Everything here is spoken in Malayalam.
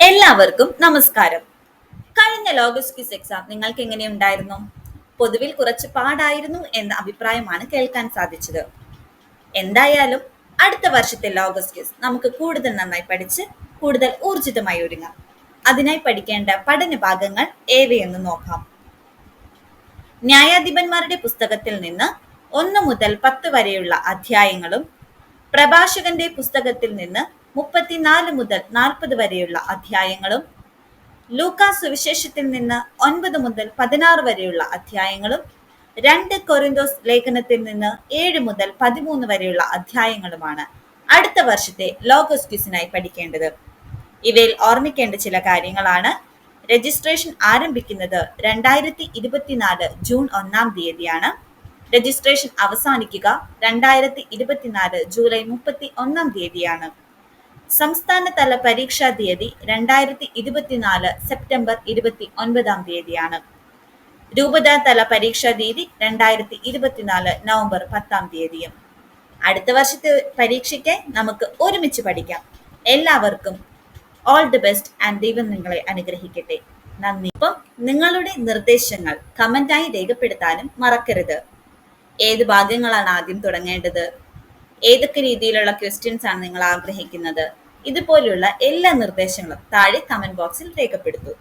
എല്ലാവർക്കും നമസ്കാരം. കഴിഞ്ഞ ലോഗസ് ക്വിസ് എക്സാം നിങ്ങൾക്ക് എങ്ങനെയുണ്ടായിരുന്നു? പൊതുവിൽ കുറച്ച് പാടായിരുന്നു എന്ന അഭിപ്രായമാണ് കേൾക്കാൻ സാധിച്ചത്. എന്തായാലും അടുത്ത വർഷത്തെ ലോഗസ് ക്വിസ് നമുക്ക് കൂടുതൽ നന്നായി പഠിച്ച് കൂടുതൽ ഊർജിതമായി ഒരുങ്ങാം. അതിനായി പഠിക്കേണ്ട പഠന ഭാഗങ്ങൾ ഏവയെന്ന് നോക്കാം. ന്യായാധിപന്മാരുടെ പുസ്തകത്തിൽ നിന്ന് 1 മുതൽ 10 വരെയുള്ള അധ്യായങ്ങളും പ്രഭാഷകന്റെ പുസ്തകത്തിൽ നിന്ന് 34 മുതൽ 40 വരെയുള്ള അധ്യായങ്ങളും ലൂക്കാ സുവിശേഷത്തിൽ നിന്ന് 9 മുതൽ 16 വരെയുള്ള അധ്യായങ്ങളും 2 കൊരിന്തോസ് ലേഖനത്തിൽ നിന്ന് 7 മുതൽ 13 വരെയുള്ള അധ്യായങ്ങളുമാണ് അടുത്ത വർഷത്തെ ലോഗോസ് ക്വിസിനായി പഠിക്കേണ്ടത്. ഇവയിൽ ഓർമ്മിക്കേണ്ട ചില കാര്യങ്ങളാണ്: രജിസ്ട്രേഷൻ ആരംഭിക്കുന്നത് 2024 ജൂൺ 1 തീയതിയാണ്. രജിസ്ട്രേഷൻ അവസാനിക്കുക 2024 ജൂലൈ 31 തീയതിയാണ്. സംസ്ഥാനതല പരീക്ഷാ തീയതി 2024 സെപ്റ്റംബർ 29 തീയതിയാണ്. രൂപതാ തല പരീക്ഷാ തീയതി 2024 നവംബർ 10 തീയതിയും. അടുത്ത വർഷത്തെ പരീക്ഷയ്ക്ക് നമുക്ക് ഒരുമിച്ച് പഠിക്കാം. എല്ലാവർക്കും ഓൾ ദി ബെസ്റ്റ് ആൻഡ് ദൈവം നിങ്ങളെ അനുഗ്രഹിക്കട്ടെ. നന്ദി. ഇപ്പം നിങ്ങളുടെ നിർദ്ദേശങ്ങൾ കമന്റായി രേഖപ്പെടുത്താനും മറക്കരുത്. ഏത് ഭാഗങ്ങളാണ് ആദ്യം തുടങ്ങേണ്ടത്, ഏതൊക്കെ രീതിയിലുള്ള ക്വസ്റ്റ്യൻസ് ആണ് നിങ്ങൾ ആഗ്രഹിക്കുന്നത്, ഇതുപോലുള്ള എല്ലാ നിർദ്ദേശങ്ങളും താഴെ കമന്റ് ബോക്സിൽ രേഖപ്പെടുത്തൂ.